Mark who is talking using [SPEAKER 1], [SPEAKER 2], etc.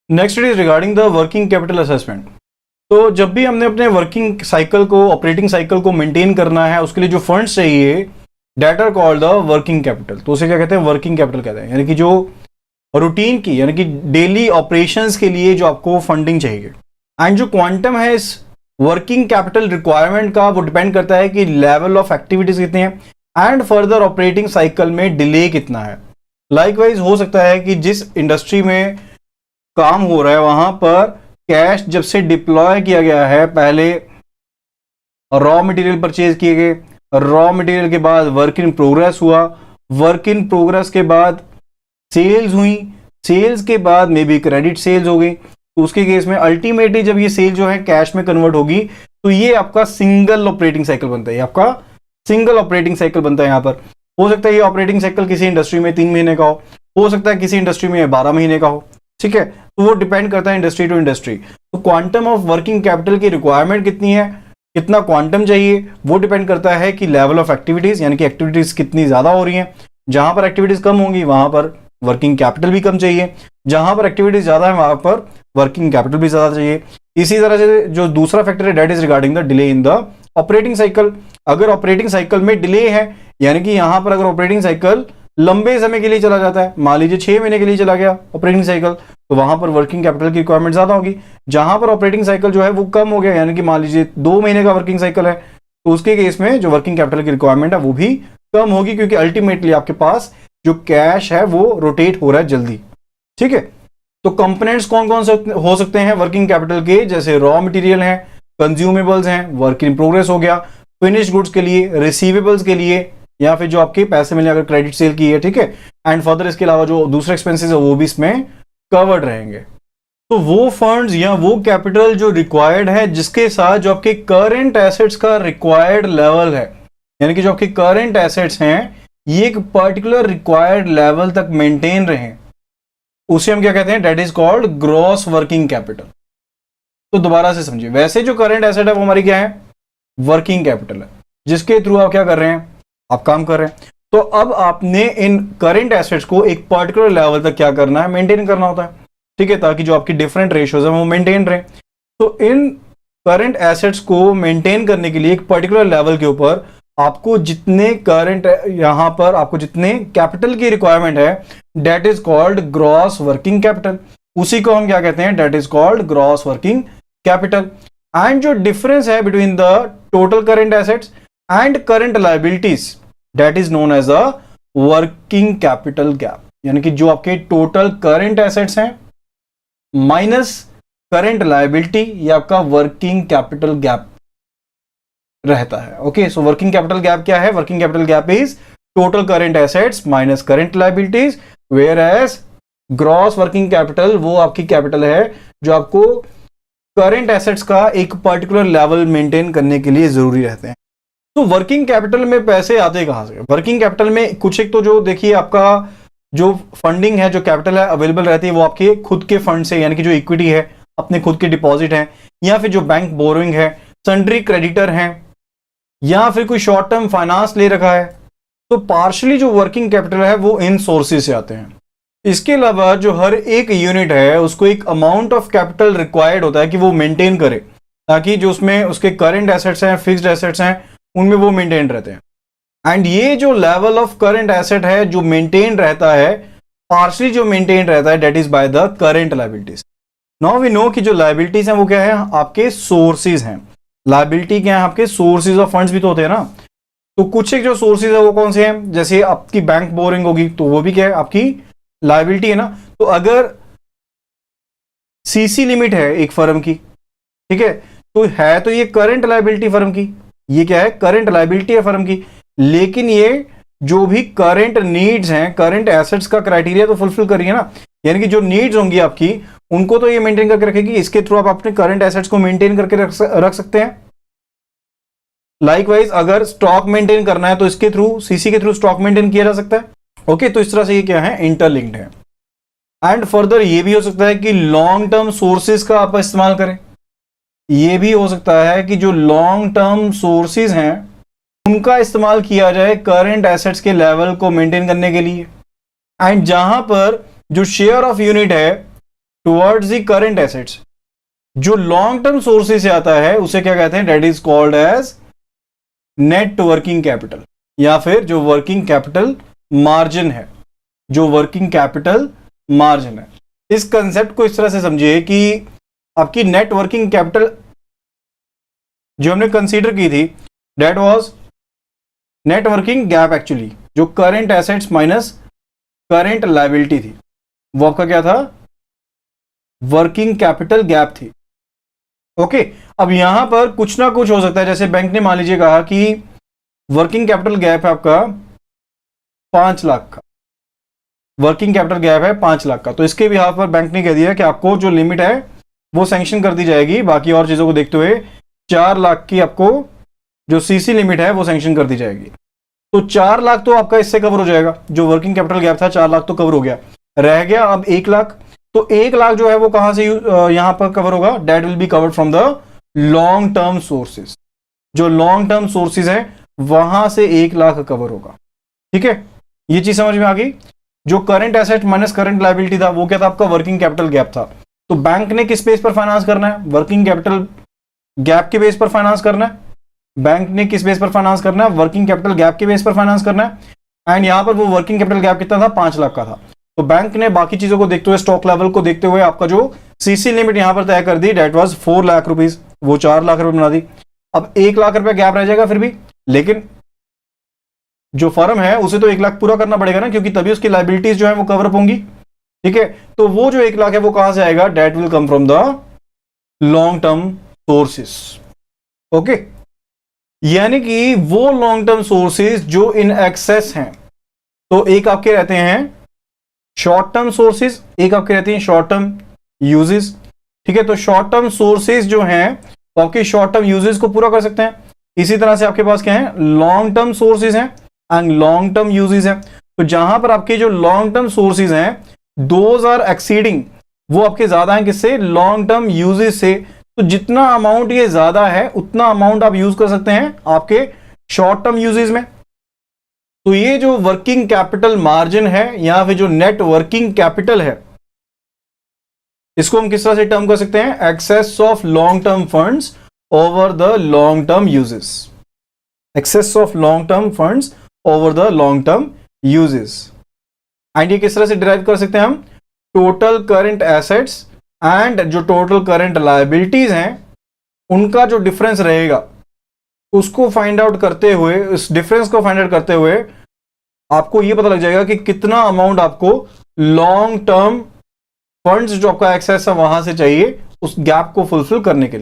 [SPEAKER 1] Next it is regarding the working capital assessment. तो जब भी हमने अपने वर्किंग साइकिल को, ऑपरेटिंग साइकिल को मेंटेन करना है, उसके लिए जो फंड्स चाहिए, that are called the working capital. तो उसे क्या कहते हैं? वर्किंग कैपिटल कहते हैं। यानी कि जो रूटीन की, यानी कि डेली ऑपरेशंस के लिए जो आपको फंडिंग चाहिए। एंड जो क्वांटम है इस वर्किंग कैपिटल रिक्वायरमेंट का, वो डिपेंड करता है कि लेवल ऑफ एक्टिविटीज कितनी है एंड फर्दर ऑपरेटिंग साइकिल में डिले कितना है। लाइकवाइज हो सकता है कि जिस इंडस्ट्री में काम हो रहा है वहां पर कैश जब से डिप्लॉय किया गया है, पहले रॉ मटेरियल परचेज किए गए, रॉ मटेरियल के बाद वर्क इन प्रोग्रेस हुआ, वर्क इन प्रोग्रेस के बाद सेल्स हुई, सेल्स के बाद मे बी क्रेडिट सेल्स हो गई। तो उसके केस में अल्टीमेटली जब ये सेल जो है कैश में कन्वर्ट होगी, तो ये आपका सिंगल ऑपरेटिंग साइकिल बनता है। आपका सिंगल ऑपरेटिंग साइकिल बनता है। यहां पर हो सकता है ये ऑपरेटिंग साइकिल किसी इंडस्ट्री में 3 महीने का हो सकता है किसी इंडस्ट्री में 12 महीने का हो। ठीक है, तो वो डिपेंड करता है इंडस्ट्री टू इंडस्ट्री। तो क्वांटम ऑफ वर्किंग कैपिटल की रिक्वायरमेंट कितनी है, कितना क्वांटम चाहिए, वो डिपेंड करता है कि लेवल ऑफ एक्टिविटीज, यानी कि एक्टिविटीज कितनी ज्यादा हो रही हैं। जहां पर एक्टिविटीज कम होंगी वहां पर वर्किंग कैपिटल भी कम चाहिए, जहां पर एक्टिविटीज ज्यादा है वहां पर वर्किंग कैपिटल भी ज्यादा चाहिए। इसी तरह से जो दूसरा फैक्टर है, that is regarding the delay in the operating cycle. अगर ऑपरेटिंग साइकिल में डिले है, यानी कि यहां पर अगर ऑपरेटिंग साइकिल लंबे समय के लिए चला जाता है, मान लीजिए 6 महीने के लिए चला गया ऑपरेटिंग साइकिल, तो वहां पर वर्किंग कैपिटल की रिक्वायरमेंट ज्यादा होगी। जहां पर ऑपरेटिंग साइकिल जो है वो कम हो गया, यानी कि मान लीजिए 2 महीने का वर्किंग साइकिल है, तो उसके केस में जो वर्किंग कैपिटल की रिक्वायरमेंट है वो भी कम होगी, क्योंकि अल्टीमेटली आपके पास जो कैश है वो रोटेट हो रहा है जल्दी। ठीक है, तो कंपोनेंट्स कौन कौन से हो सकते हैं वर्किंग कैपिटल के? जैसे रॉ मटेरियल है, कंज्यूमेबल्स हैं, वर्क इन प्रोग्रेस हो गया, फिनिश गुड्स के लिए, रिसीवेबल्स के लिए, या फिर जो आपके पैसे मिले अगर क्रेडिट सेल की है। ठीक है, एंड फर्दर इसके अलावा जो दूसरे एक्सपेंसेस है वो भी इसमें कवर्ड रहेंगे। तो वो फंड्स या वो कैपिटल जो रिक्वायर्ड है, जिसके साथ जो आपके करंट एसेट्स का रिक्वायर्ड लेवल है, यानी कि जो आपके करंट एसेट्स हैं ये एक पर्टिकुलर रिक्वायर्ड लेवल तक मेंटेन रहे, उसे हम क्या कहते हैं? That is called gross working capital. तो दोबारा से समझिए, वैसे जो करंट एसेट है वो हमारी क्या है? वर्किंग कैपिटल है, जिसके थ्रू आप क्या कर रहे हैं? आप काम कर रहे हैं। तो अब आपने इन करंट एसेट्स को एक पर्टिकुलर लेवल तक क्या करना है? मेंटेन करना होता है। ठीक है, ताकि जो आपकी डिफरेंट रेशियोज है वो मेंटेन रहे। तो इन करंट एसेट्स को मेंटेन करने के लिए एक पर्टिकुलर लेवल के ऊपर आपको जितने करंट, यहां पर आपको जितने कैपिटल की रिक्वायरमेंट है, that is called gross working capital. उसी को हम क्या कहते हैं? That is called gross working capital. And जो डिफरेंस है between the total current assets and current liabilities, that is known as a working capital gap. यानी कि जो आपके टोटल करंट एसेट्स हैं माइनस करंट लायबिलिटी, ये आपका वर्किंग कैपिटल गैप रहता है। Okay, so working capital gap क्या है? Working capital gap is total current assets minus current liabilities, whereas gross working capital वो आपकी कैपिटल है जो आपको करंट एसेट्स का एक पर्टिकुलर लेवल मेंटेन करने के लिए जरूरी रहते हैं। तो वर्किंग कैपिटल में पैसे आते कहां से? वर्किंग कैपिटल में कुछ एक तो जो देखिए आपका जो फंडिंग है, जो कैपिटल है अवेलेबल रहती है वो आपके खुद के फंड से, यानी कि जो इक्विटी है, अपने खुद के डिपॉजिट है, या फिर जो बैंक बोरोइंग है, सन्ड्री क्रेडिटर हैं, या फिर कोई शॉर्ट टर्म फाइनेंस ले रखा है। तो पार्शली जो वर्किंग कैपिटल है वो इन सोर्सेज से आते हैं। इसके अलावा जो हर एक यूनिट है उसको एक अमाउंट ऑफ कैपिटल रिक्वायर्ड होता है कि वो मेंटेन करे, ताकि जो उसमें उसके करंट एसेट्स हैं, फिक्स्ड एसेट्स हैं, उनमें वो मेंटेन रहते हैं। एंड ये जो लेवल ऑफ करंट एसेट है जो मेंटेन रहता है, पार्शली जो मेंटेन रहता है, that is by the current liabilities. Now we know कि जो लायबिलिटीज हैं वो क्या है? आपके सोर्सेज हैं। लायबिलिटी क्या है? आपके सोर्सेज ऑफ फंड्स भी तो होते हैं ना। तो कुछ एक जो सोर्सेज है वो कौन से हैं? जैसे आपकी बैंक बोरिंग होगी तो वो भी क्या है? आपकी लायबिलिटी है ना। तो अगर सीसी लिमिट है एक फर्म की, ठीक है, तो है तो ये करंट लायबिलिटी फर्म की, ये क्या है? करंट लायबिलिटी है फर्म की। लेकिन ये जो भी करंट नीड्स हैं, करंट एसेट्स का क्राइटेरिया तो फुलफिल करिए ना। यानी कि जो नीड्स होंगी आपकी उनको तो ये मेंटेन करके रखेगी। इसके थ्रू आप अपने करंट एसेट्स को मेंटेन करके रख सकते हैं। लाइकवाइज अगर स्टॉक मेंटेन करना है तो इसके थ्रू, सीसी के थ्रू स्टॉक मेंटेन किया जा सकता है। ओके, तो इस तरह से ये क्या है? इंटरलिंक्ड है। एंड फर्दर ये भी हो सकता है कि लॉन्ग टर्म सोर्सेज का आप इस्तेमाल करें। ये भी हो सकता है कि जो लॉन्ग टर्म सोर्सेज हैं उनका इस्तेमाल किया जाए करंट एसेट्स के लेवल को मेंटेन करने के लिए। एंड जहां पर जो शेयर ऑफ यूनिट है टुवर्ड्स द करंट एसेट्स। जो लॉन्ग टर्म सोर्सेज से आता है उसे क्या कहते हैं, that is called as net working capital, या फिर जो वर्किंग कैपिटल मार्जिन है, जो वर्किंग कैपिटल मार्जिन है। इस कंसेप्ट को इस तरह से समझिए कि आपकी नेट वर्किंग कैपिटल जो हमने कंसीडर की थी, that was net working gap actually, जो current assets minus current liability थी, वो आपका क्या था, वर्किंग कैपिटल गैप थी। ओके, अब यहां पर कुछ ना कुछ हो सकता है, जैसे बैंक ने मान लीजिए कहा कि वर्किंग कैपिटल गैप है आपका 5 लाख का, वर्किंग कैपिटल गैप है 5 लाख का, तो इसके भी हाथ पर बैंक ने कह दिया कि आपको जो लिमिट है वो सैंक्शन कर दी जाएगी, बाकी और चीजों को देखते हुए 4 लाख की आपको जो सीसी लिमिट है वो सैंक्शन कर दी जाएगी। तो 4 लाख तो आपका इससे कवर हो जाएगा, जो वर्किंग कैपिटल गैप था 4 लाख तो कवर हो गया, रह गया अब 1 लाख। तो 1 लाख जो है वो कहां से यहां पर कवर होगा, that will be covered from the long term sources. जो लॉन्ग टर्म सोर्सेज है वहां से 1 लाख कवर होगा। ठीक है, ये चीज समझ में आ गई। जो current asset minus current liability था वो क्या था, आपका वर्किंग कैपिटल गैप था। तो बैंक ने किस बेस पर फाइनेंस करना है, वर्किंग कैपिटल गैप के बेस पर फाइनेंस करना है। बैंक ने किस बेस पर फाइनेंस करना है, वर्किंग कैपिटल गैप के बेस पर फाइनेंस करना है। एंड यहां पर वो वर्किंग कैपिटल गैप कितना था, 5 लाख का था। तो बैंक ने बाकी चीजों को देखते हुए, स्टॉक लेवल को देखते हुए आपका जो सीसी लिमिट यहां पर तय कर दी, डेट वाज 4 लाख रुपीज, वो 4 लाख रुपए बना दी। अब 1 लाख रुपए गैप रह जाएगा फिर भी, लेकिन जो फर्म है उसे तो 1 लाख पूरा करना पड़ेगा ना, क्योंकि तभी उसकी लायबिलिटीज जो है वो कवर अप होंगी। ठीक है, तो वो जो 1 लाख है वो कहां से आएगा, that will come from the long term sources. Okay, यानी कि वो लॉन्ग टर्म सोर्सेज जो इन एक्सेस हैं। तो एक आपके रहते हैं शॉर्ट टर्म सोर्सेज, एक आपके रहते हैं शॉर्ट टर्म यूजेस। ठीक है, तो शॉर्ट टर्म सोर्सेज जो हैं तो आपके शॉर्ट टर्म यूजेस को पूरा कर सकते हैं। इसी तरह से आपके पास क्या है, लॉन्ग टर्म सोर्सेज हैं एंड लॉन्ग टर्म यूजेस हैं। तो जहां पर आपके जो लॉन्ग टर्म सोर्सेज हैं, दोज आर एक्सीडिंग, वो आपके ज्यादा हैं किससे, लॉन्ग टर्म यूजेस से। तो जितना अमाउंट ये ज्यादा है उतना अमाउंट आप यूज कर सकते हैं आपके शॉर्ट टर्म यूजेस में। तो ये जो वर्किंग कैपिटल मार्जिन है या फिर जो नेट वर्किंग कैपिटल है, इसको हम किस तरह से टर्म कर सकते हैं, excess of long term funds over the long term uses. Excess of long term funds over the long term uses. And ये किस तरह से डिराइव कर सकते हैं हम, टोटल करंट एसेट्स एंड जो टोटल करंट लायबिलिटीज हैं उनका जो डिफरेंस रहेगा उसको फाइंड आउट करते हुए, इस डिफरेंस को फाइंड आउट करते हुए आपको यह पता लग जाएगा कि कितना अमाउंट आपको लॉन्ग टर्म फंड्स जो आपका एक्सेस है वहां से चाहिए उस गैप को फुलफिल करने के लिए।